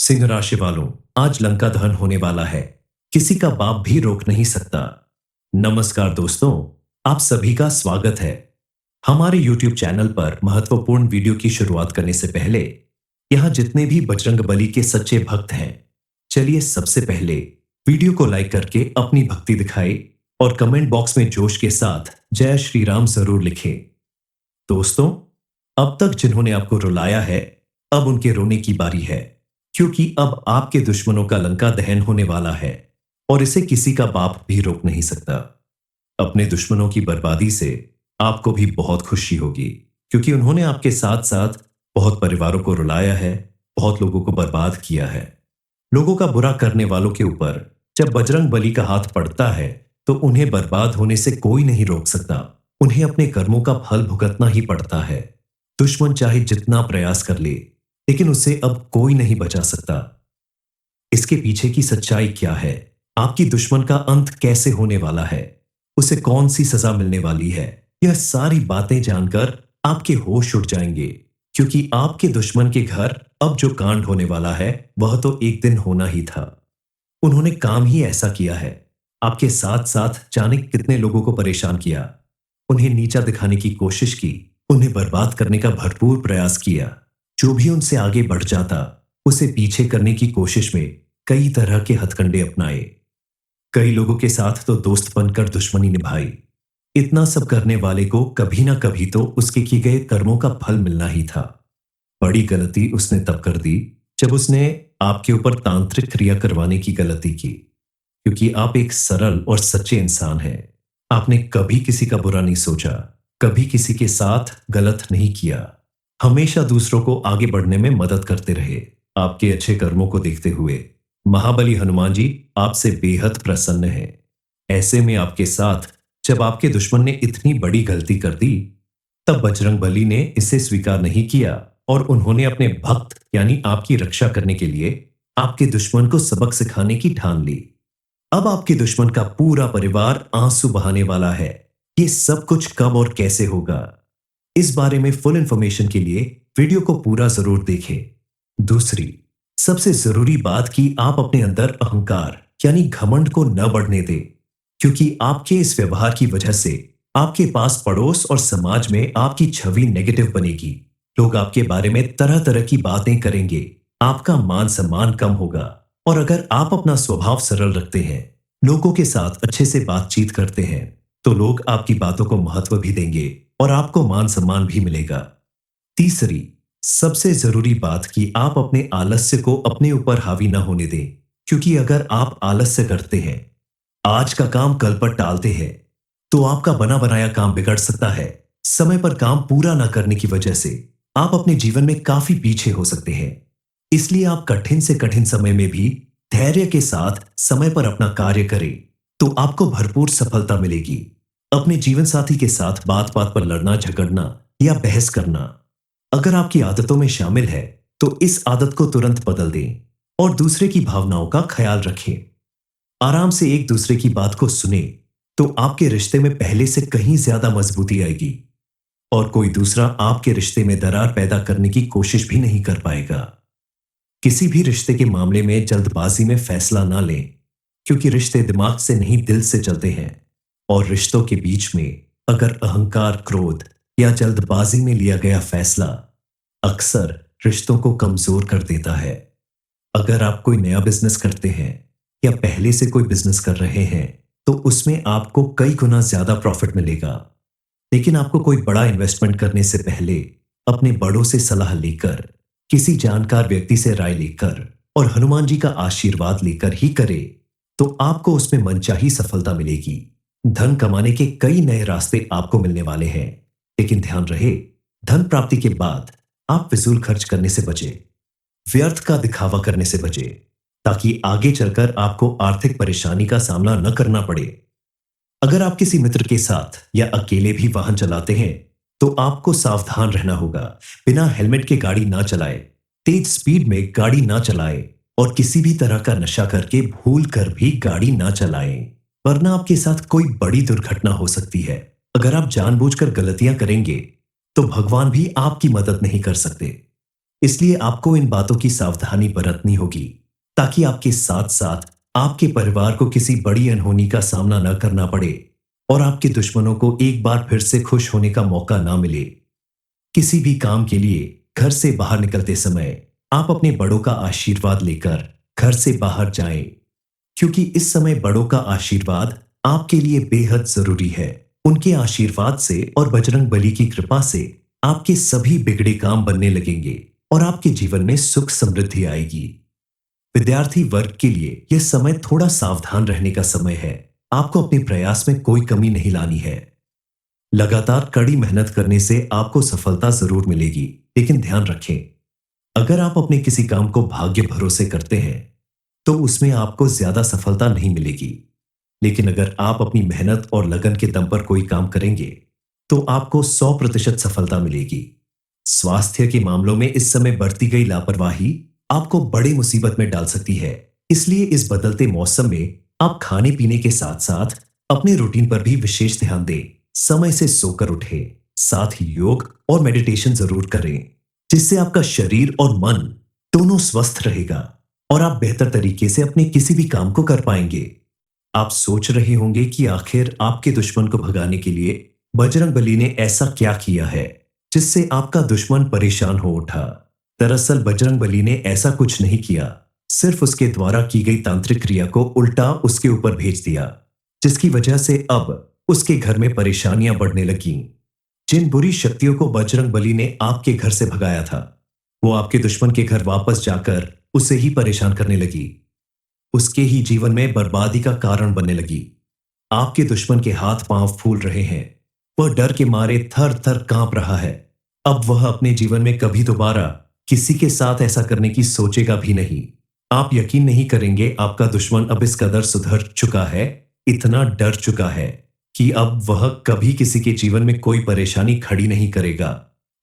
सिंह राशि वालों, आज लंका दहन होने वाला है। किसी का बाप भी रोक नहीं सकता। नमस्कार दोस्तों, आप सभी का स्वागत है हमारे YouTube चैनल पर। महत्वपूर्ण वीडियो की शुरुआत करने से पहले यहाँ जितने भी बजरंगबली के सच्चे भक्त हैं, चलिए सबसे पहले वीडियो को लाइक करके अपनी भक्ति दिखाएं और कमेंट बॉक्स में जोश के साथ जय श्री राम जरूर लिखें। दोस्तों, अब तक जिन्होंने आपको रुलाया है, अब उनके रोने की बारी है, क्योंकि अब आपके दुश्मनों का लंका दहन होने वाला है और इसे किसी का बाप भी रोक नहीं सकता। अपने दुश्मनों की बर्बादी से आपको भी बहुत खुशी होगी, क्योंकि उन्होंने आपके साथ साथ बहुत परिवारों को रुलाया है, बहुत लोगों को बर्बाद किया है। लोगों का बुरा करने वालों के ऊपर जब बजरंग बली का हाथ पड़ता है, तो उन्हें बर्बाद होने से कोई नहीं रोक सकता। उन्हें अपने कर्मों का फल भुगतना ही पड़ता है। दुश्मन चाहे जितना प्रयास कर ले, लेकिन उसे अब कोई नहीं बचा सकता। इसके पीछे की सच्चाई क्या है? आपकी दुश्मन का अंत कैसे होने वाला है? उसे कौन सी सजा मिलने वाली है? यह सारी बातें जानकर आपके होश उड़ जाएंगे, क्योंकि आपके दुश्मन के घर अब जो कांड होने वाला है, वह तो एक दिन होना ही था। उन्होंने काम ही ऐसा किया है। आपके साथ साथ जाने कितने लोगों को परेशान किया, उन्हें नीचा दिखाने की कोशिश की, उन्हें बर्बाद करने का भरपूर प्रयास किया। जो भी उनसे आगे बढ़ जाता, उसे पीछे करने की कोशिश में कई तरह के हथकंडे अपनाए। कई लोगों के साथ तो दोस्त बनकर दुश्मनी निभाई। इतना सब करने वाले को कभी ना कभी तो उसके किए गए कर्मों का फल मिलना ही था। बड़ी गलती उसने तब कर दी जब उसने आपके ऊपर तांत्रिक क्रिया करवाने की गलती की, क्योंकि आप एक सरल और सच्चे इंसान हैं। आपने कभी किसी का बुरा नहीं सोचा, कभी किसी के साथ गलत नहीं किया, हमेशा दूसरों को आगे बढ़ने में मदद करते रहे। आपके अच्छे कर्मों को देखते हुए महाबली हनुमान जी आपसे बेहद प्रसन्न हैं। ऐसे में आपके साथ जब आपके दुश्मन ने इतनी बड़ी गलती कर दी, तब बजरंगबली ने इसे स्वीकार नहीं किया और उन्होंने अपने भक्त यानी आपकी रक्षा करने के लिए आपके दुश्मन को सबक सिखाने की ठान ली। अब आपके दुश्मन का पूरा परिवार आंसू बहाने वाला है। ये सब कुछ कब और कैसे होगा, इस बारे में फुल इंफॉर्मेशन के लिए वीडियो को पूरा जरूर देखें। दूसरी सबसे जरूरी बात कि आप अपने अंदर अहंकार यानी घमंड को न बढ़ने दें, क्योंकि आपके इस व्यवहार की वजह से आपके पास पड़ोस और समाज में आपकी छवि नेगेटिव बनेगी। लोग आपके बारे में तरह तरह की बातें करेंगे, आपका मान सम्मान कम होगा। और अगर आप अपना स्वभाव सरल रखते हैं, लोगों के साथ अच्छे से बातचीत करते हैं, तो लोग आपकी बातों को महत्व भी देंगे और आपको मान सम्मान भी मिलेगा। तीसरी सबसे जरूरी बात कि आप अपने आलस्य को अपने ऊपर हावी ना होने दें, क्योंकि अगर आप आलस्य करते हैं, आज का काम कल पर टालते हैं, तो आपका बना बनाया काम बिगड़ सकता है। समय पर काम पूरा ना करने की वजह से आप अपने जीवन में काफी पीछे हो सकते हैं। इसलिए आप कठिन से कठिन समय में भी धैर्य के साथ समय पर अपना कार्य करें, तो आपको भरपूर सफलता मिलेगी। अपने जीवन साथी के साथ बात बात पर लड़ना झगड़ना या बहस करना अगर आपकी आदतों में शामिल है, तो इस आदत को तुरंत बदल दें और दूसरे की भावनाओं का ख्याल रखें। आराम से एक दूसरे की बात को सुने, तो आपके रिश्ते में पहले से कहीं ज्यादा मजबूती आएगी और कोई दूसरा आपके रिश्ते में दरार पैदा करने की कोशिश भी नहीं कर पाएगा। किसी भी रिश्ते के मामले में जल्दबाजी में फैसला ना लें, क्योंकि रिश्ते दिमाग से नहीं दिल से चलते हैं और रिश्तों के बीच में अगर अहंकार, क्रोध या जल्दबाजी में लिया गया फैसला अक्सर रिश्तों को कमजोर कर देता है। अगर आप कोई नया बिजनेस करते हैं या पहले से कोई बिजनेस कर रहे हैं, तो उसमें आपको कई गुना ज्यादा प्रॉफिट मिलेगा। लेकिन आपको कोई बड़ा इन्वेस्टमेंट करने से पहले अपने बड़ों से सलाह लेकर, किसी जानकार व्यक्ति से राय लेकर और हनुमान जी का आशीर्वाद लेकर ही करे, तो आपको उसमें मनचाही सफलता मिलेगी। धन कमाने के कई नए रास्ते आपको मिलने वाले हैं, लेकिन ध्यान रहे, धन प्राप्ति के बाद आप फिजूल खर्च करने से बचें, व्यर्थ का दिखावा करने से बचें, ताकि आगे चलकर आपको आर्थिक परेशानी का सामना न करना पड़े। अगर आप किसी मित्र के साथ या अकेले भी वाहन चलाते हैं, तो आपको सावधान रहना होगा। बिना हेलमेट के गाड़ी ना चलाएं, तेज स्पीड में गाड़ी ना चलाएं और किसी भी तरह का नशा करके भूल कर भी गाड़ी ना चलाएं, वरना आपके साथ कोई बड़ी दुर्घटना हो सकती है। अगर आप जानबूझकर गलतियां करेंगे, तो भगवान भी आपकी मदद नहीं कर सकते। इसलिए आपको इन बातों की सावधानी बरतनी होगी ताकि आपके साथ साथ आपके परिवार को किसी बड़ी अनहोनी का सामना न करना पड़े और आपके दुश्मनों को एक बार फिर से खुश होने का मौका ना मिले। किसी भी काम के लिए घर से बाहर निकलते समय आप अपने बड़ों का आशीर्वाद लेकर घर से बाहर जाएं, क्योंकि इस समय बड़ों का आशीर्वाद आपके लिए बेहद जरूरी है। उनके आशीर्वाद से और बजरंग बली की कृपा से आपके सभी बिगड़े काम बनने लगेंगे और आपके जीवन में सुख समृद्धि आएगी। विद्यार्थी वर्ग के लिए यह समय थोड़ा सावधान रहने का समय है। आपको अपने प्रयास में कोई कमी नहीं लानी है। लगातार कड़ी मेहनत करने से आपको सफलता जरूर मिलेगी, लेकिन ध्यान रखें, अगर आप अपने किसी काम को भाग्य भरोसे करते हैं तो उसमें आपको ज्यादा सफलता नहीं मिलेगी। लेकिन अगर आप अपनी मेहनत और लगन के दम पर कोई काम करेंगे तो आपको 100% सफलता मिलेगी। स्वास्थ्य के मामलों में इस समय बरती गई लापरवाही आपको बड़ी मुसीबत में डाल सकती है। इसलिए इस बदलते मौसम में आप खाने पीने के साथ साथ अपने रूटीन पर भी विशेष ध्यान दें। समय से सोकर उठें, साथ ही योग और मेडिटेशन जरूर करें, जिससे आपका शरीर और मन दोनों स्वस्थ रहेगा और आप बेहतर तरीके से अपने किसी भी काम को कर पाएंगे। आप सोच रहे होंगे कि आखिर आपके दुश्मन को भगाने के लिए बजरंग बली ने ऐसा क्या किया है जिससे आपका दुश्मन परेशान हो उठा। दरअसल बजरंग बली ने ऐसा कुछ नहीं किया, सिर्फ उसके द्वारा की गई तांत्रिक क्रिया को उल्टा उसके ऊपर भेज दिया, जिसकी वजह से अब उसके घर में परेशानियां बढ़ने लगीं। जिन बुरी शक्तियों को बजरंग बली ने आपके घर से भगाया था, वो आपके दुश्मन के घर वापस जाकर उसे ही परेशान करने लगी, उसके ही जीवन में बर्बादी का कारण बनने लगी। आपके दुश्मन के हाथ पांव फूल रहे हैं, वह डर के मारे थर थर कांप रहा है। अब वह अपने जीवन में कभी दोबारा किसी के साथ ऐसा करने की सोचेगा भी नहीं। आप यकीन नहीं करेंगे, आपका दुश्मन अब इस कदर सुधर चुका है, इतना डर चुका है कि अब वह कभी किसी के जीवन में कोई परेशानी खड़ी नहीं करेगा,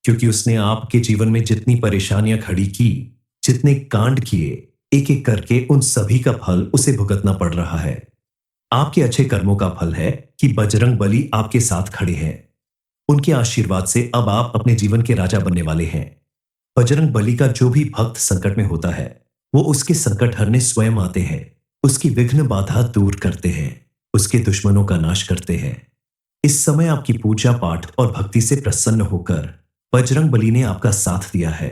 क्योंकि उसने आपके जीवन में जितनी परेशानियां खड़ी की, जितने कांड किए, एक एक करके उन सभी का फल उसे भुगतना पड़ रहा है। आपके अच्छे कर्मों का फल है कि बजरंग बली आपके साथ खड़े हैं। उनके आशीर्वाद से अब आप अपने जीवन के राजा बनने वाले हैं। बजरंग बली का जो भी भक्त संकट में होता है, वो उसके संकट हरने स्वयं आते हैं, उसकी विघ्न बाधा दूर करते हैं, उसके दुश्मनों का नाश करते हैं। इस समय आपकी पूजा पाठ और भक्ति से प्रसन्न होकर बजरंग बली ने आपका साथ दिया है,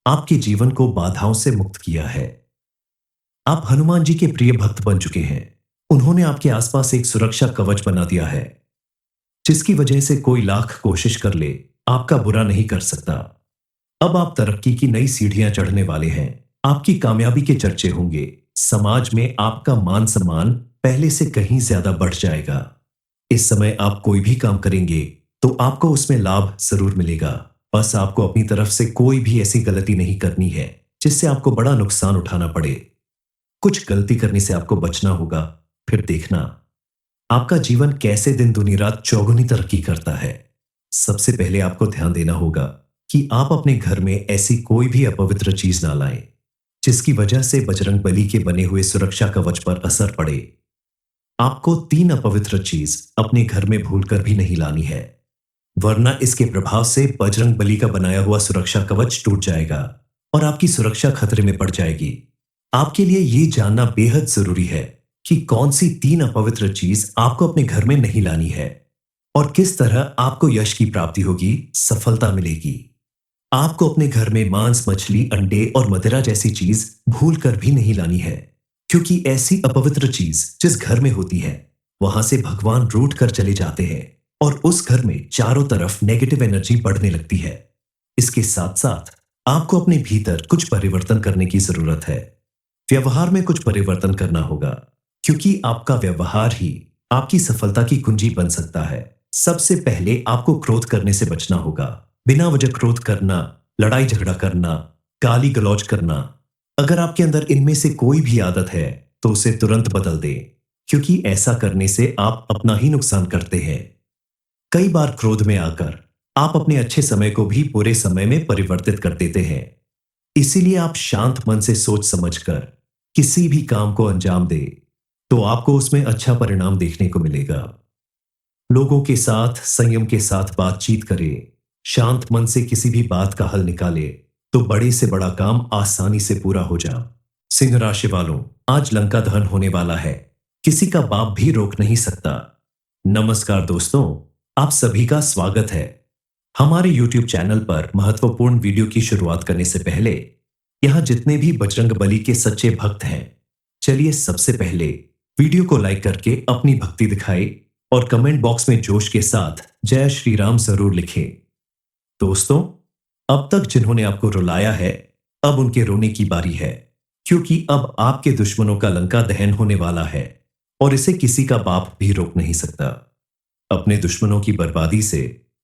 आपके जीवन को बाधाओं से मुक्त किया है। आप हनुमान जी के प्रिय भक्त बन चुके हैं। उन्होंने आपके आसपास एक सुरक्षा कवच बना दिया है, जिसकी वजह से कोई लाख कोशिश कर ले, आपका बुरा नहीं कर सकता। अब आप तरक्की की नई सीढ़ियां चढ़ने वाले हैं। आपकी कामयाबी के चर्चे होंगे। समाज में आपका मान सम्मान पहले से कहीं ज्यादा बढ़ जाएगा। इस समय आप कोई भी काम करेंगे तो आपको उसमें लाभ जरूर मिलेगा। बस आपको अपनी तरफ से कोई भी ऐसी गलती नहीं करनी है जिससे आपको बड़ा नुकसान उठाना पड़े। कुछ गलती करने से आपको बचना होगा, फिर देखना आपका जीवन कैसे दिन दुनी रात चौगुनी तरक्की करता है। सबसे पहले आपको ध्यान देना होगा कि आप अपने घर में ऐसी कोई भी अपवित्र चीज ना लाएं, जिसकी वजह से बजरंग बली के बने हुए सुरक्षा कवच पर असर पड़े। आपको 3 अपवित्र चीज अपने घर में भूलकर भी नहीं लानी है, वरना इसके प्रभाव से बजरंग बली का बनाया हुआ सुरक्षा कवच टूट जाएगा और आपकी सुरक्षा खतरे में पड़ जाएगी। आपके लिए यह जानना बेहद जरूरी है कि कौन सी 3 अपवित्र चीज आपको अपने घर में नहीं लानी है और किस तरह आपको यश की प्राप्ति होगी, सफलता मिलेगी। आपको अपने घर में मांस, मछली, अंडे और मदिरा जैसी चीज भूलकर भी नहीं लानी है, क्योंकि ऐसी अपवित्र चीज जिस घर में होती है, वहां से भगवान रूठ कर चले जाते हैं और उस घर में चारों तरफ नेगेटिव एनर्जी बढ़ने लगती है। इसके साथ साथ आपको अपने भीतर कुछ परिवर्तन करने की जरूरत है। व्यवहार में कुछ परिवर्तन करना होगा, क्योंकि आपका व्यवहार ही आपकी सफलता की कुंजी बन सकता है। सबसे पहले आपको क्रोध करने से बचना होगा। बिना वजह क्रोध करना, लड़ाई झगड़ा करना, गाली गलौज करना, अगर आपके अंदर इनमें से कोई भी आदत है तो उसे तुरंत बदल दें, क्योंकि ऐसा करने से आप अपना ही नुकसान करते हैं। कई बार क्रोध में आकर आप अपने अच्छे समय को भी बुरे समय में परिवर्तित कर देते हैं। इसीलिए आप शांत मन से सोच समझकर किसी भी काम को अंजाम दें तो आपको उसमें अच्छा परिणाम देखने को मिलेगा। लोगों के साथ संयम के साथ बातचीत करें, शांत मन से किसी भी बात का हल निकालें तो बड़े से बड़ा काम आसानी से पूरा हो जा। सिंह राशि वालों, आज लंका दहन होने वाला है, किसी का बाप भी रोक नहीं सकता। नमस्कार दोस्तों, आप सभी का स्वागत है हमारे YouTube चैनल पर। महत्वपूर्ण वीडियो की शुरुआत करने से पहले यहाँ जितने भी बजरंगबली के सच्चे भक्त हैं, चलिए सबसे पहले वीडियो को लाइक करके अपनी भक्ति दिखाएं और कमेंट बॉक्स में जोश के साथ जय श्री राम जरूर लिखें। दोस्तों, अब तक जिन्होंने आपको रुलाया है, अब उनके रोने की बारी है, क्योंकि अब आपके दुश्मनों का लंका दहन होने वाला है और इसे किसी का बाप भी रोक नहीं सकता। अपने दुश्मनों की बर्बादी से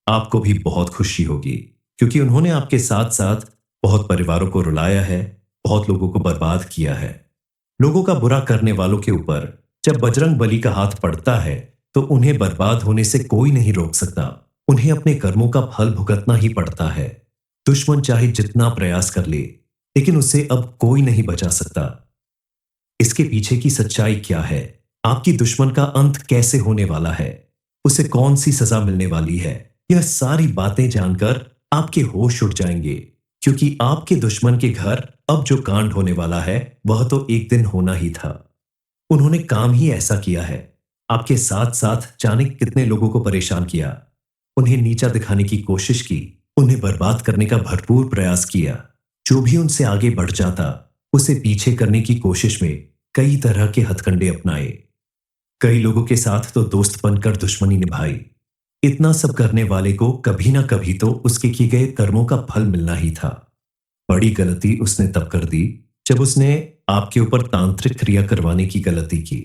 आपको भी बहुत खुशी होगी, क्योंकि उन्होंने आपके साथ साथ बहुत परिवारों को रुलाया है, बहुत लोगों को बर्बाद किया है। लोगों का बुरा करने वालों के ऊपर जब बजरंग बली का हाथ पड़ता है तो उन्हें बर्बाद होने से कोई नहीं रोक सकता। उन्हें अपने कर्मों का फल भुगतना ही पड़ता है। दुश्मन चाहे जितना प्रयास कर ले, लेकिन उसे अब कोई नहीं बचा सकता। इसके पीछे की सच्चाई क्या है, आपकी दुश्मन का अंत कैसे होने वाला है, उसे कौन सी सजा मिलने वाली है, यह सारी बातें जानकर आपके होश उड़ जाएंगे, क्योंकि आपके दुश्मन के घर अब जो कांड होने वाला है वह तो एक दिन होना ही था। उन्होंने काम ही ऐसा किया है, आपके साथ साथ जाने कितने लोगों को परेशान किया, उन्हें नीचा दिखाने की कोशिश की, उन्हें बर्बाद करने का भरपूर प्रयास किया। जो भी उनसे आगे बढ़ जाता उसे पीछे करने की कोशिश में कई तरह के हथकंडे अपनाए। कई लोगों के साथ तो दोस्त बनकर दुश्मनी निभाई। इतना सब करने वाले को कभी ना कभी तो उसके किए गए कर्मों का फल मिलना ही था। बड़ी गलती उसने तब कर दी जब उसने आपके ऊपर तांत्रिक क्रिया करवाने की गलती की,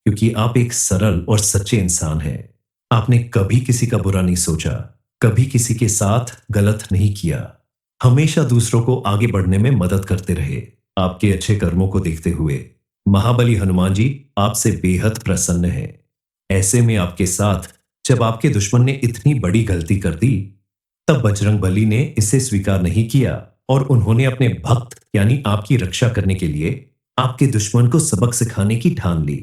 क्योंकि आप एक सरल और सच्चे इंसान हैं। आपने कभी किसी का बुरा नहीं सोचा, कभी किसी के साथ गलत नहीं किया, हमेशा दूसरों को आगे बढ़ने में मदद करते रहे। आपके अच्छे कर्मों को देखते हुए महाबली हनुमान जी आपसे बेहद प्रसन्न हैं। ऐसे में आपके साथ जब आपके दुश्मन ने इतनी बड़ी गलती कर दी, तब बजरंगबली ने इसे स्वीकार नहीं किया और उन्होंने अपने भक्त यानी आपकी रक्षा करने के लिए आपके दुश्मन को सबक सिखाने की ठान ली।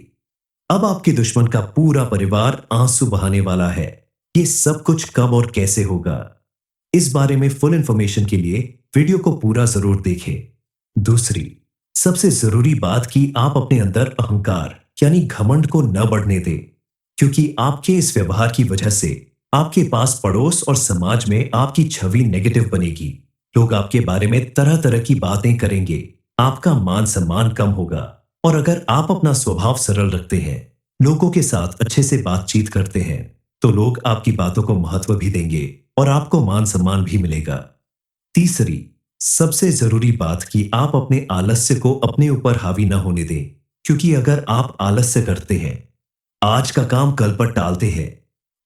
अब आपके दुश्मन का पूरा परिवार आंसू बहाने वाला है। ये सब कुछ कब और कैसे होगा, इस बारे में फुल इंफॉर्मेशन के लिए वीडियो को पूरा जरूर देखें। दूसरी सबसे जरूरी बात कि आप अपने अंदर अहंकार यानी घमंड को न बढ़ने दें, क्योंकि आपके इस व्यवहार की वजह से आपके पास पड़ोस और समाज में आपकी छवि नेगेटिव बनेगी। लोग आपके बारे में तरह तरह की बातें करेंगे, आपका मान सम्मान कम होगा। और अगर आप अपना स्वभाव सरल रखते हैं, लोगों के साथ अच्छे से बातचीत करते हैं, तो लोग आपकी बातों को महत्व भी देंगे और आपको मान सम्मान भी मिलेगा। तीसरी सबसे जरूरी बात कि आप अपने आलस्य को अपने ऊपर हावी ना होने दें, क्योंकि अगर आप आलस्य करते हैं, आज का काम कल पर टालते हैं,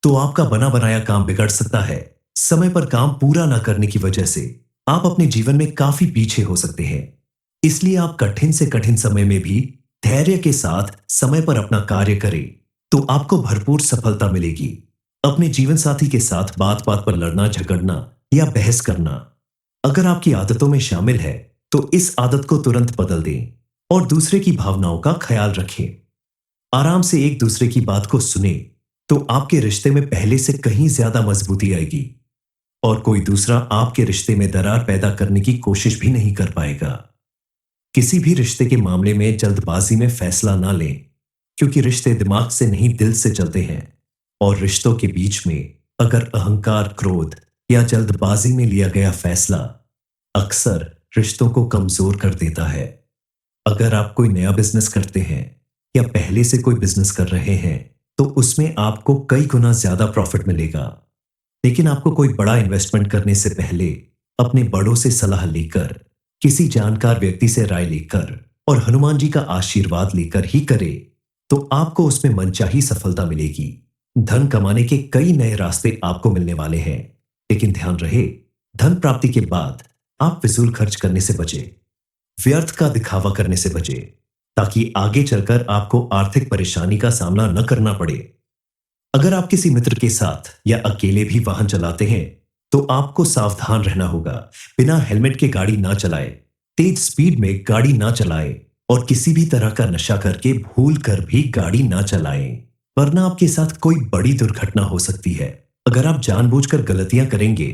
तो आपका बना बनाया काम बिगड़ सकता है। समय पर काम पूरा ना करने की वजह से आप अपने जीवन में काफी पीछे हो सकते हैं। इसलिए आप कठिन से कठिन समय में भी धैर्य के साथ समय पर अपना कार्य करें, तो आपको भरपूर सफलता मिलेगी। अपने जीवन साथी के साथ बात बात पर लड़ना झगड़ना या बहस करना अगर आपकी आदतों में शामिल है, तो इस आदत को तुरंत बदल दें और दूसरे की भावनाओं का ख्याल रखें। आराम से एक दूसरे की बात को सुने, तो आपके रिश्ते में पहले से कहीं ज्यादा मजबूती आएगी और कोई दूसरा आपके रिश्ते में दरार पैदा करने की कोशिश भी नहीं कर पाएगा। किसी भी रिश्ते के मामले में जल्दबाजी में फैसला ना लें, क्योंकि रिश्ते दिमाग से नहीं दिल से चलते हैं और रिश्तों के बीच में अगर अहंकार, क्रोध या जल्दबाजी में लिया गया फैसला अक्सर रिश्तों को कमजोर कर देता है। अगर आप कोई नया बिजनेस करते हैं या पहले से कोई बिजनेस कर रहे हैं, तो उसमें आपको कई गुना ज्यादा प्रॉफिट मिलेगा। लेकिन आपको कोई बड़ा इन्वेस्टमेंट करने से पहले अपने बड़ों से सलाह लेकर, किसी जानकार व्यक्ति से राय लेकर और हनुमान जी का आशीर्वाद लेकर ही करे, तो आपको उसमें मनचाही सफलता मिलेगी। धन कमाने के कई नए रास्ते आपको मिलने वाले हैं, लेकिन ध्यान रहे, धन प्राप्ति के बाद आप फिजूल खर्च करने से बचें, व्यर्थ का दिखावा करने से बचें, ताकि आगे चलकर आपको आर्थिक परेशानी का सामना न करना पड़े। अगर आप किसी मित्र के साथ या अकेले भी वाहन चलाते हैं, तो आपको सावधान रहना होगा। बिना हेलमेट के गाड़ी ना चलाएं, तेज स्पीड में गाड़ी ना चलाएं और किसी भी तरह का नशा करके भूल कर भी गाड़ी ना चलाएं, वरना आपके साथ कोई बड़ी दुर्घटना हो सकती है। अगर आप जानबूझकर गलतियां करेंगे,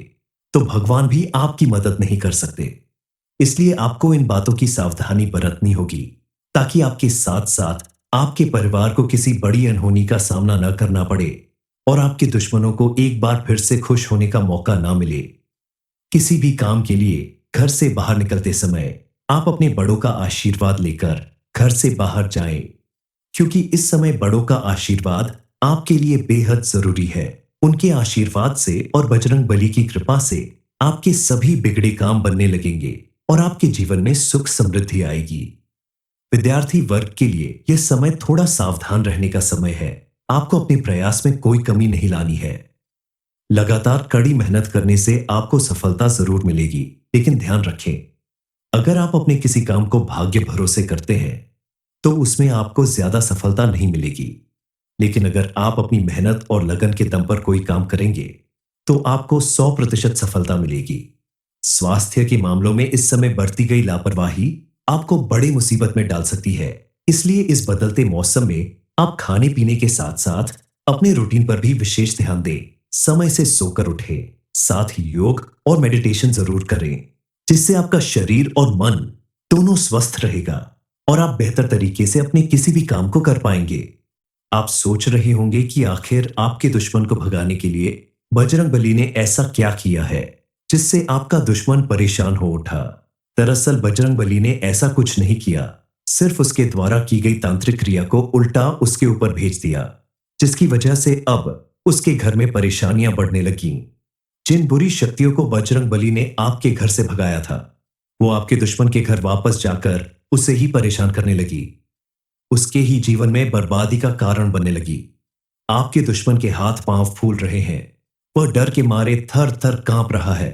तो भगवान भी आपकी मदद नहीं कर सकते। इसलिए आपको इन बातों की सावधानी बरतनी होगी ताकि आपके साथ साथ आपके परिवार को किसी बड़ी अनहोनी का सामना न करना पड़े और आपके दुश्मनों को एक बार फिर से खुश होने का मौका ना मिले। किसी भी काम के लिए घर से बाहर निकलते समय आप अपने बड़ों का आशीर्वाद लेकर घर से बाहर जाएं, क्योंकि इस समय बड़ों का आशीर्वाद आपके लिए बेहद जरूरी है। उनके आशीर्वाद से और बजरंग बली की कृपा से आपके सभी बिगड़े काम बनने लगेंगे और आपके जीवन में सुख समृद्धि आएगी। विद्यार्थी वर्ग के लिए यह समय थोड़ा सावधान रहने का समय है। आपको अपने प्रयास में कोई कमी नहीं लानी है। लगातार कड़ी मेहनत करने से आपको सफलता जरूर मिलेगी, लेकिन ध्यान रखें, अगर आप अपने किसी काम को भाग्य भरोसे करते हैं तो उसमें आपको ज्यादा सफलता नहीं मिलेगी। लेकिन अगर आप अपनी मेहनत और लगन के दम पर कोई काम करेंगे तो आपको 100% सफलता मिलेगी। स्वास्थ्य के मामलों में इस समय बढ़ती गई लापरवाही आपको बड़ी मुसीबत में डाल सकती है। इसलिए इस बदलते मौसम में आप खाने पीने के साथ साथ अपने रूटीन पर भी विशेष ध्यान दें। समय से सोकर उठें, साथ ही योग और मेडिटेशन जरूर करें, जिससे आपका शरीर और मन दोनों स्वस्थ रहेगा और आप बेहतर तरीके से अपने किसी भी काम को कर पाएंगे। आप सोच रहे होंगे कि आखिर आपके दुश्मन को भगाने के लिए बजरंग बली ने ऐसा क्या किया है जिससे आपका दुश्मन परेशान हो उठा। दरअसल बजरंग बली ने ऐसा कुछ नहीं किया, सिर्फ उसके द्वारा की गई तांत्रिक क्रिया को उल्टा उसके ऊपर भेज दिया, जिसकी वजह से अब उसके घर में परेशानियां बढ़ने लगीं। जिन बुरी शक्तियों को बजरंग बली ने आपके घर से भगाया था वो आपके दुश्मन के घर वापस जाकर उसे ही परेशान करने लगी, उसके ही जीवन में बर्बादी का कारण बनने लगी। आपके दुश्मन के हाथ पांव फूल रहे हैं, वह डर के मारे थर थर कांप रहा है।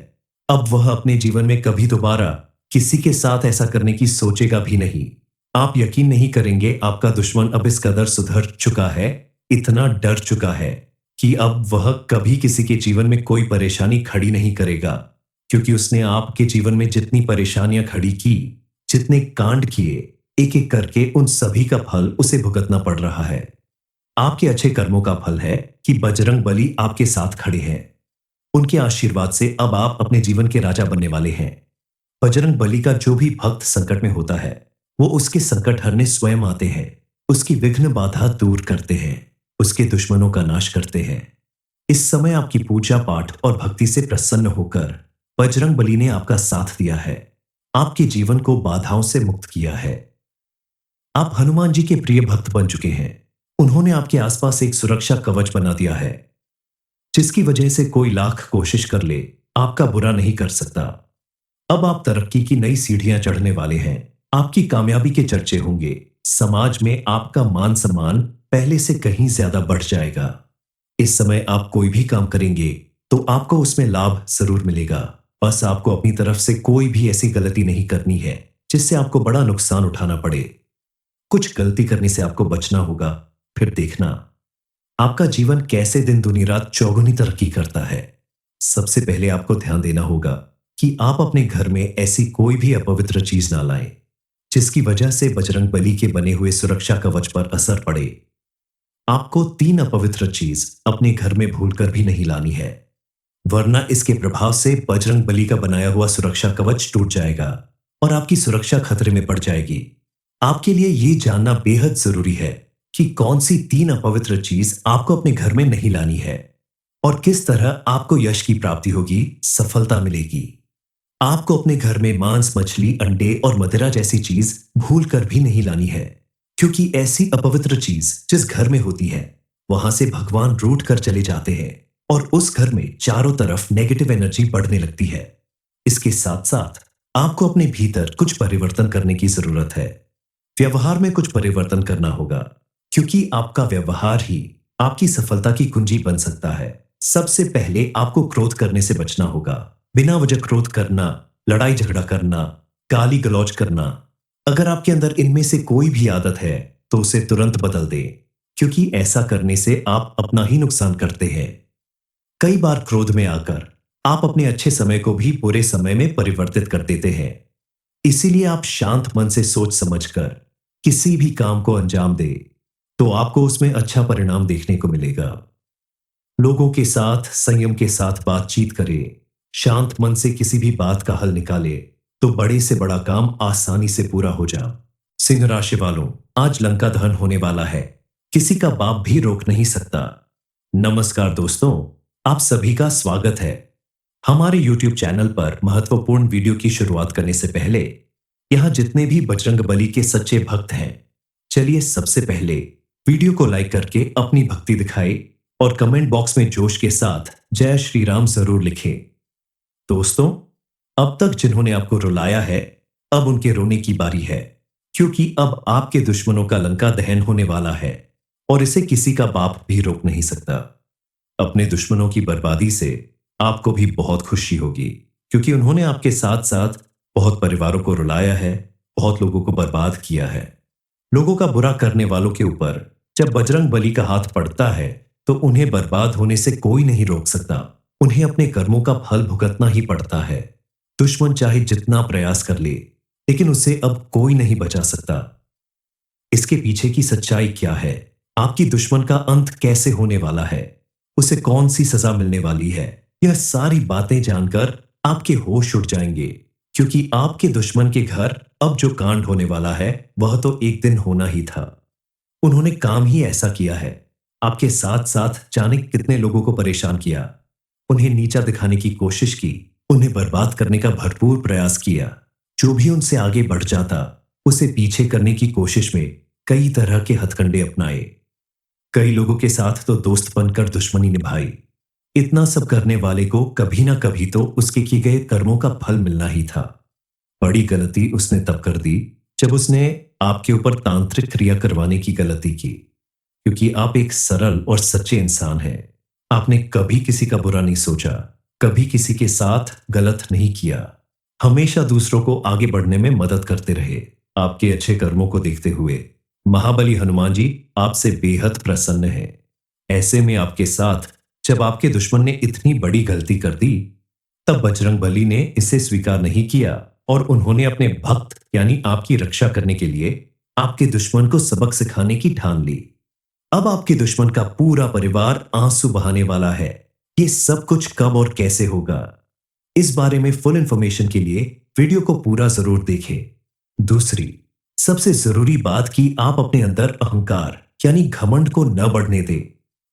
अब वह अपने जीवन में कभी दोबारा किसी के साथ ऐसा करने की सोचेगा भी नहीं। आप यकीन नहीं करेंगे, आपका दुश्मन अब इस कदर सुधर चुका है, इतना डर चुका है कि अब वह कभी किसी के जीवन में कोई परेशानी खड़ी नहीं करेगा, क्योंकि उसने आपके जीवन में जितनी परेशानियां खड़ी की, जितने कांड किए, एक एक करके उन सभी का फल उसे भुगतना पड़ रहा है। आपके अच्छे कर्मों का फल है कि बजरंग बली आपके साथ खड़े हैं। उनके आशीर्वाद से अब आप अपने जीवन के राजा बनने वाले हैं। बजरंग बली का जो भी भक्त संकट में होता है वो उसके संकट हरने स्वयं आते हैं, उसकी विघ्न बाधा दूर करते हैं, उसके दुश्मनों का नाश करते हैं। इस समय आपकी पूजा पाठ और भक्ति से प्रसन्न होकर बजरंग बली ने आपका साथ दिया है, आपके जीवन को बाधाओं से मुक्त किया है। आप हनुमान जी के प्रिय भक्त बन चुके हैं। उन्होंने आपके आसपास एक सुरक्षा कवच बना दिया है, जिसकी वजह से कोई लाख कोशिश कर ले आपका बुरा नहीं कर सकता। अब आप तरक्की की नई सीढ़ियां चढ़ने वाले हैं। आपकी कामयाबी के चर्चे होंगे। समाज में आपका मान सम्मान पहले से कहीं ज्यादा बढ़ जाएगा। इस समय आप कोई भी काम करेंगे तो आपको उसमें लाभ जरूर मिलेगा। बस आपको अपनी तरफ से कोई भी ऐसी गलती नहीं करनी है जिससे आपको बड़ा नुकसान उठाना पड़े। कुछ गलती करने से आपको बचना होगा, फिर देखना आपका जीवन कैसे दिन दुनी रात चौगुनी तरक्की करता है। सबसे पहले आपको ध्यान देना होगा कि आप अपने घर में ऐसी कोई भी अपवित्र चीज ना लाएं जिसकी वजह से बजरंग बली के बने हुए सुरक्षा कवच पर असर पड़े। आपको 3 अपवित्र चीज अपने घर में भूलकर भी नहीं लानी है, वरना इसके प्रभाव से बजरंग बली का बनाया हुआ सुरक्षा कवच टूट जाएगा और आपकी सुरक्षा खतरे में पड़ जाएगी। आपके लिए यह जानना बेहद जरूरी है कि कौन सी 3 अपवित्र चीज आपको अपने घर में नहीं लानी है और किस तरह आपको यश की प्राप्ति होगी, सफलता मिलेगी। आपको अपने घर में मांस, मछली, अंडे और मदिरा जैसी चीज भूल कर भी नहीं लानी है, क्योंकि ऐसी अपवित्र चीज जिस घर में होती है वहां से भगवान रूठ कर चले जाते हैं और उस घर में चारों तरफ नेगेटिव एनर्जी बढ़ने लगती है। इसके साथ साथ आपको अपने भीतर कुछ परिवर्तन करने की जरूरत है। व्यवहार में कुछ परिवर्तन करना होगा, क्योंकि आपका व्यवहार ही आपकी सफलता की कुंजी बन सकता है। सबसे पहले आपको क्रोध करने से बचना होगा। बिना वजह क्रोध करना, लड़ाई झगड़ा करना, गाली गलौज करना, अगर आपके अंदर इनमें से कोई भी आदत है तो उसे तुरंत बदल दें, क्योंकि ऐसा करने से आप अपना ही नुकसान करते हैं। कई बार क्रोध में आकर आप अपने अच्छे समय को भी बुरे समय में परिवर्तित कर देते हैं। इसीलिए आप शांत मन से सोच समझकर किसी भी काम को अंजाम दें तो आपको उसमें अच्छा परिणाम देखने को मिलेगा। लोगों के साथ संयम के साथ बातचीत करें, शांत मन से किसी भी बात का हल निकालें तो बड़े से बड़ा काम आसानी से पूरा हो जा। सिंह राशि वालों, आज लंका दहन होने वाला है, किसी का बाप भी रोक नहीं सकता। नमस्कार दोस्तों, आप सभी का स्वागत है हमारे YouTube चैनल पर। महत्वपूर्ण वीडियो की शुरुआत करने से पहले यहाँ जितने भी बजरंगबली के सच्चे भक्त हैं, चलिए सबसे पहले वीडियो को लाइक करके अपनी भक्ति दिखाए और कमेंट बॉक्स में जोश के साथ जय श्री राम जरूर लिखें। दोस्तों, अब तक जिन्होंने आपको रुलाया है, अब उनके रोने की बारी है, क्योंकि अब आपके दुश्मनों का लंका दहन होने वाला है और इसे किसी का बाप भी रोक नहीं सकता। अपने दुश्मनों की बर्बादी से आपको भी बहुत खुशी होगी, क्योंकि उन्होंने आपके साथ साथ बहुत परिवारों को रुलाया है, बहुत लोगों को बर्बाद किया है। लोगों का बुरा करने वालों के ऊपर जब बजरंग बली का हाथ पड़ता है तो उन्हें बर्बाद होने से कोई नहीं रोक सकता। उन्हें अपने कर्मों का फल भुगतना ही पड़ता है। दुश्मन चाहे जितना प्रयास कर ले, लेकिन उसे अब कोई नहीं बचा सकता। इसके पीछे की सच्चाई क्या है, आपकी दुश्मन का अंत कैसे होने वाला है, उसे कौन सी सजा मिलने वाली है, यह सारी बातें जानकर आपके होश उड़ जाएंगे, क्योंकि आपके दुश्मन के घर अब जो कांड होने वाला है वह तो एक दिन होना ही था। उन्होंने काम ही ऐसा किया है, आपके साथ साथ जाने कितने लोगों को परेशान किया, उन्हें नीचा दिखाने की कोशिश की, उन्हें बर्बाद करने का भरपूर प्रयास किया। जो भी उनसे आगे बढ़ जाता उसे पीछे करने की कोशिश में कई तरह के हथकंडे अपनाए। कई लोगों के साथ तो दोस्त बनकर दुश्मनी निभाई। इतना सब करने वाले को कभी ना कभी तो उसके किए गए कर्मों का फल मिलना ही था। बड़ी गलती उसने तब कर दी जब उसने आपके ऊपर तांत्रिक क्रिया करवाने की गलती की, क्योंकि आप एक सरल और सच्चे इंसान हैं। आपने कभी किसी का बुरा नहीं सोचा, कभी किसी के साथ गलत नहीं किया, हमेशा दूसरों को आगे बढ़ने में मदद करते रहे। आपके अच्छे कर्मों को देखते हुए महाबली हनुमान जी आपसे बेहद प्रसन्न हैं। ऐसे में आपके साथ जब आपके दुश्मन ने इतनी बड़ी गलती कर दी, तब बजरंगबली ने इसे स्वीकार नहीं किया और उन्होंने अपने भक्त यानी आपकी रक्षा करने के लिए आपके दुश्मन को सबक सिखाने की ठान ली। अब आपके दुश्मन का पूरा परिवार आंसू बहाने वाला है। ये सब कुछ कब और कैसे होगा, इस बारे में फुल इंफॉर्मेशन के लिए वीडियो को पूरा जरूर देखें। दूसरी सबसे जरूरी बात कि आप अपने अंदर अहंकार यानी घमंड को न बढ़ने दें,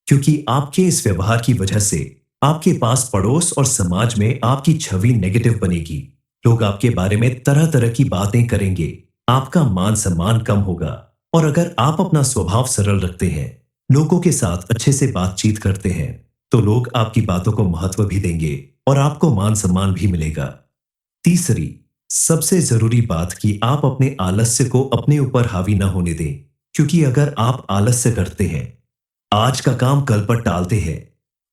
क्योंकि आपके इस व्यवहार की वजह से आपके पास पड़ोस और समाज में आपकी छवि नेगेटिव बनेगी। लोग आपके बारे में तरह तरह की बातें करेंगे, आपका मान सम्मान कम होगा। और अगर आप अपना स्वभाव सरल रखते हैं, लोगों के साथ अच्छे से बातचीत करते हैं, तो लोग आपकी बातों को महत्व भी देंगे और आपको मान सम्मान भी मिलेगा। तीसरी सबसे जरूरी बात कि आप अपने आलस्य को अपने ऊपर हावी ना होने दें, क्योंकि अगर आप आलस्य करते हैं, आज का काम कल पर टालते हैं,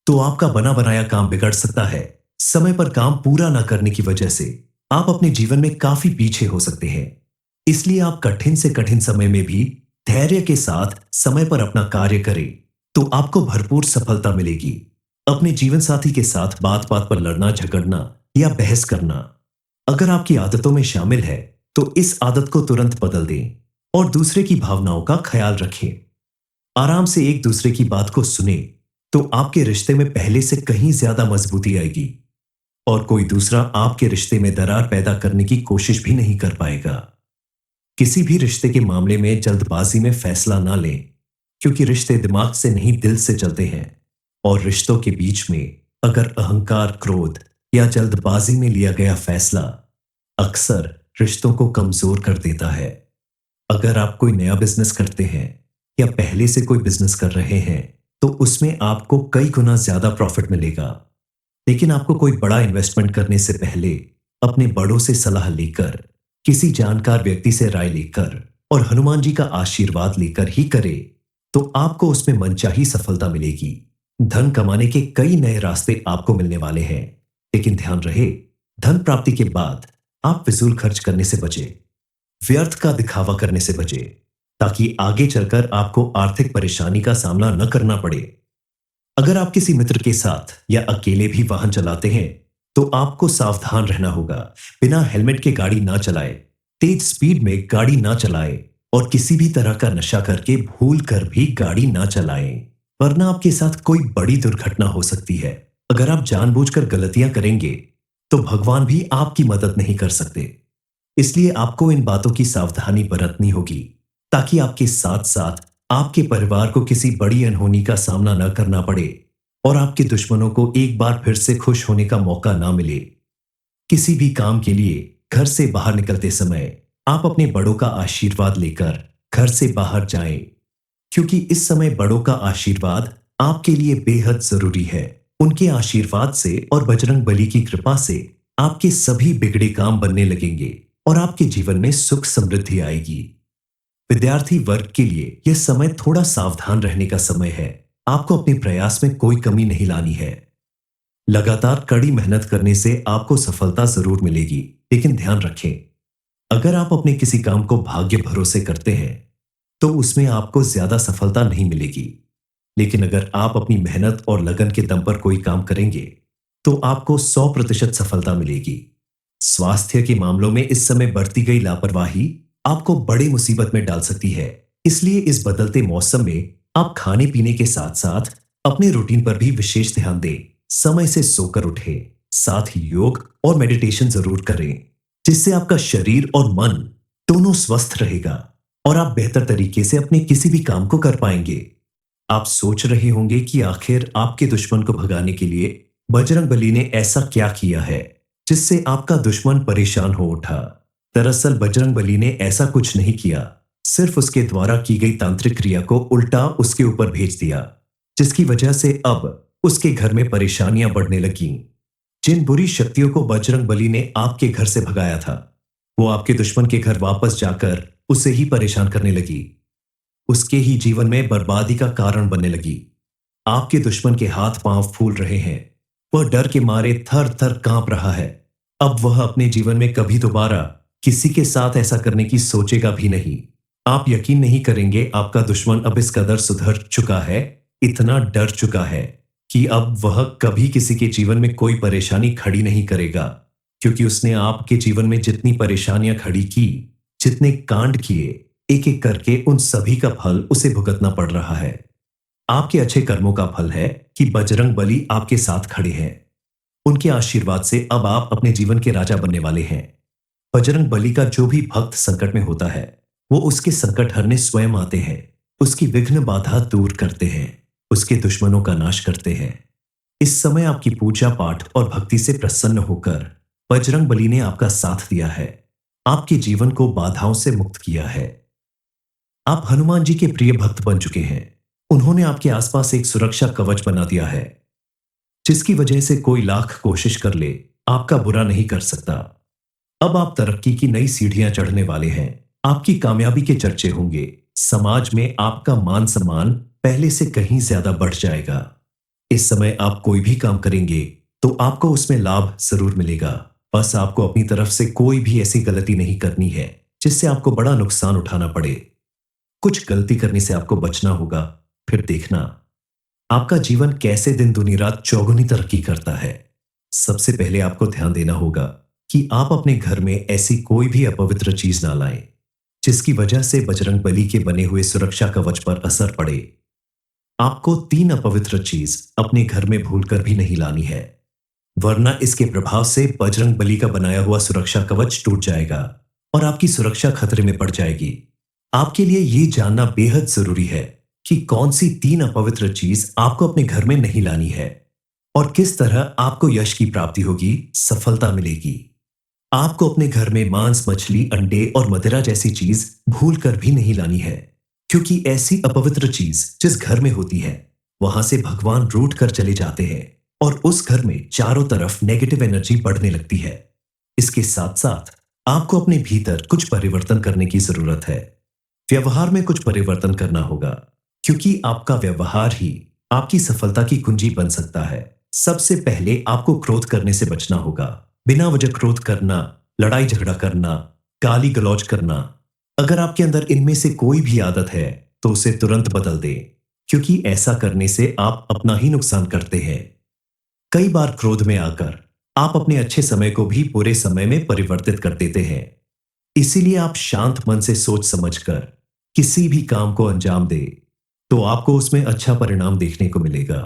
तो आपका बना बनाया काम बिगड़ सकता है। समय पर काम पूरा ना करने की वजह से आप अपने जीवन में काफी पीछे हो सकते हैं। इसलिए आप कठिन से कठिन समय में भी धैर्य के साथ समय पर अपना कार्य करें, तो आपको भरपूर सफलता मिलेगी। अपने जीवन साथी के साथ बात बात पर लड़ना झगड़ना या बहस करना अगर आपकी आदतों में शामिल है, तो इस आदत को तुरंत बदल दें और दूसरे की भावनाओं का ख्याल रखें। आराम से एक दूसरे की बात को सुने, तो आपके रिश्ते में पहले से कहीं ज्यादा मजबूती आएगी और कोई दूसरा आपके रिश्ते में दरार पैदा करने की कोशिश भी नहीं कर पाएगा। किसी भी रिश्ते के मामले में जल्दबाजी में फैसला ना लें, क्योंकि रिश्ते दिमाग से नहीं दिल से चलते हैं और रिश्तों के बीच में अगर अहंकार, क्रोध या जल्दबाजी में लिया गया फैसला अक्सर रिश्तों को कमजोर कर देता है। अगर आप कोई नया बिजनेस करते हैं या पहले से कोई बिजनेस कर रहे हैं, तो उसमें आपको कई गुना ज्यादा प्रॉफिट मिलेगा। लेकिन आपको कोई बड़ा इन्वेस्टमेंट करने से पहले अपने बड़ों से सलाह लेकर, किसी जानकार व्यक्ति से राय लेकर और हनुमान जी का आशीर्वाद लेकर ही करें, तो आपको उसमें मनचाही सफलता मिलेगी। धन कमाने के कई नए रास्ते आपको मिलने वाले हैं, लेकिन ध्यान रहे, धन प्राप्ति के बाद आप फिजूल खर्च करने से बचें, व्यर्थ का दिखावा करने से बचें, ताकि आगे चलकर आपको आर्थिक परेशानी का सामना न करना पड़े। अगर आप किसी मित्र के साथ या अकेले भी वाहन चलाते हैं, तो आपको सावधान रहना होगा। बिना हेलमेट के गाड़ी ना चलाएं, तेज स्पीड में गाड़ी ना चलाएं और किसी भी तरह का नशा करके भूल कर भी गाड़ी ना चलाएं, वरना आपके साथ कोई बड़ी दुर्घटना हो सकती है। अगर आप जानबूझकर गलतियां करेंगे, तो भगवान भी आपकी मदद नहीं कर सकते। इसलिए आपको इन बातों की सावधानी बरतनी होगी ताकि आपके साथ साथ आपके परिवार को किसी बड़ी अनहोनी का सामना न करना पड़े और आपके दुश्मनों को एक बार फिर से खुश होने का मौका ना मिले। किसी भी काम के लिए घर से बाहर निकलते समय आप अपने बड़ों का आशीर्वाद लेकर घर से बाहर जाएं, क्योंकि इस समय बड़ों का आशीर्वाद आपके लिए बेहद जरूरी है। उनके आशीर्वाद से और बजरंग बली की कृपा से आपके सभी बिगड़े काम बनने लगेंगे और आपके जीवन में सुख समृद्धि आएगी। विद्यार्थी वर्ग के लिए यह समय थोड़ा सावधान रहने का समय है। आपको अपने प्रयास में कोई कमी नहीं लानी है। लगातार कड़ी मेहनत करने से आपको सफलता जरूर मिलेगी, लेकिन ध्यान रखें, अगर आप अपने किसी काम को भाग्य भरोसे करते हैं तो उसमें आपको ज्यादा सफलता नहीं मिलेगी। लेकिन अगर आप अपनी मेहनत और लगन के दम पर कोई काम करेंगे तो आपको 100% सफलता मिलेगी। स्वास्थ्य के मामलों में इस समय बढ़ती गई लापरवाही आपको बड़ी मुसीबत में डाल सकती है। इसलिए इस बदलते मौसम में आप खाने पीने के साथ साथ अपने रूटीन पर भी विशेष ध्यान दें। समय से सोकर उठें, साथ ही योग और मेडिटेशन जरूर करें, जिससे आपका शरीर और मन दोनों स्वस्थ रहेगा और आप बेहतर तरीके से अपने किसी भी काम को कर पाएंगे। आप सोच रहे होंगे कि आखिर आपके दुश्मन को भगाने के लिए बजरंग बली ने ऐसा क्या किया है जिससे आपका दुश्मन परेशान हो उठा। दरअसल बजरंग बली ने ऐसा कुछ नहीं किया, सिर्फ उसके द्वारा की गई तांत्रिक क्रिया को उल्टा उसके ऊपर भेज दिया, जिसकी वजह से अब उसके घर में परेशानियां बढ़ने लगीं। जिन बुरी शक्तियों को बजरंग बली ने आपके घर से भगाया था, वो आपके दुश्मन के घर वापस जाकर उसे ही परेशान करने लगी। उसके ही जीवन में बर्बादी का कारण बनने लगी। आपके दुश्मन के हाथ पांव फूल रहे हैं, वह डर के मारे थर थर कांप रहा है। अब वह अपने जीवन में कभी दोबारा किसी के साथ ऐसा करने की सोचेगा भी नहीं। आप यकीन नहीं करेंगे, आपका दुश्मन अब इस कदर सुधर चुका है, इतना डर चुका है कि अब वह कभी किसी के जीवन में कोई परेशानी खड़ी नहीं करेगा, क्योंकि उसने आपके जीवन में जितनी परेशानियां खड़ी की, जितने कांड किए, एक एक करके उन सभी का फल उसे भुगतना पड़ रहा है। आपके अच्छे कर्मों का फल है कि बजरंग बली आपके साथ खड़े हैं। उनके आशीर्वाद से अब आप अपने जीवन के राजा बनने वाले हैं। बजरंग बली का जो भी भक्त संकट में होता है, वो उसके संकट हरने स्वयं आते हैं, उसकी विघ्न बाधा दूर करते हैं, उसके दुश्मनों का नाश करते हैं। इस समय आपकी पूजा पाठ और भक्ति से प्रसन्न होकर बजरंग बली ने आपका साथ दिया है, आपके जीवन को बाधाओं से मुक्त किया है। आप हनुमान जी के प्रिय भक्त बन चुके हैं। उन्होंने आपके आसपास एक सुरक्षा कवच बना दिया है, जिसकी वजह से कोई लाख कोशिश कर ले, आपका बुरा नहीं कर सकता। अब आप तरक्की की नई सीढ़ियां चढ़ने वाले हैं। आपकी कामयाबी के चर्चे होंगे। समाज में आपका मान सम्मान पहले से कहीं ज्यादा बढ़ जाएगा। इस समय आप कोई भी काम करेंगे तो आपको उसमें लाभ जरूर मिलेगा। बस आपको अपनी तरफ से कोई भी ऐसी गलती नहीं करनी है जिससे आपको बड़ा नुकसान उठाना पड़े। कुछ गलती करने से आपको बचना होगा, फिर देखना आपका जीवन कैसे दिन दुनी रात चौगुनी तरक्की करता है। सबसे पहले आपको ध्यान देना होगा कि आप अपने घर में ऐसी कोई भी अपवित्र चीज ना लाएं, जिसकी वजह से बजरंग बली के बने हुए सुरक्षा कवच पर असर पड़े। आपको 3 अपवित्र चीज अपने घर में भूलकर भी नहीं लानी है, वरना इसके प्रभाव से बजरंग बली का बनाया हुआ सुरक्षा कवच टूट जाएगा और आपकी सुरक्षा खतरे में पड़ जाएगी। आपके लिए यह जानना बेहद जरूरी है कि कौन सी 3 अपवित्र चीज आपको अपने घर में नहीं लानी है और किस तरह आपको यश की प्राप्ति होगी, सफलता मिलेगी। आपको अपने घर में मांस, मछली, अंडे और मदिरा जैसी चीज भूल कर भी नहीं लानी है, क्योंकि ऐसी अपवित्र चीज जिस घर में होती है, वहां से भगवान रूठ कर चले जाते हैं और उस घर में चारों तरफ नेगेटिव एनर्जी बढ़ने लगती है। इसके साथ साथ आपको अपने भीतर कुछ परिवर्तन करने की जरूरत है। व्यवहार में कुछ परिवर्तन करना होगा, क्योंकि आपका व्यवहार ही आपकी सफलता की कुंजी बन सकता है। सबसे पहले आपको क्रोध करने से बचना होगा। बिना वजह क्रोध करना, लड़ाई झगड़ा करना, गाली गलौज करना, अगर आपके अंदर इनमें से कोई भी आदत है तो उसे तुरंत बदल दें, क्योंकि ऐसा करने से आप अपना ही नुकसान करते हैं। कई बार क्रोध में आकर आप अपने अच्छे समय को भी बुरे समय में परिवर्तित कर देते हैं। इसीलिए आप शांत मन से सोच समझकर किसी भी काम को अंजाम दें तो आपको उसमें अच्छा परिणाम देखने को मिलेगा।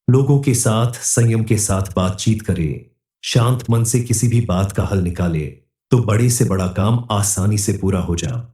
लोगों के साथ संयम के साथ बातचीत करें, शांत मन से किसी भी बात का हल निकालें तो बड़े से बड़ा काम आसानी से पूरा हो जा।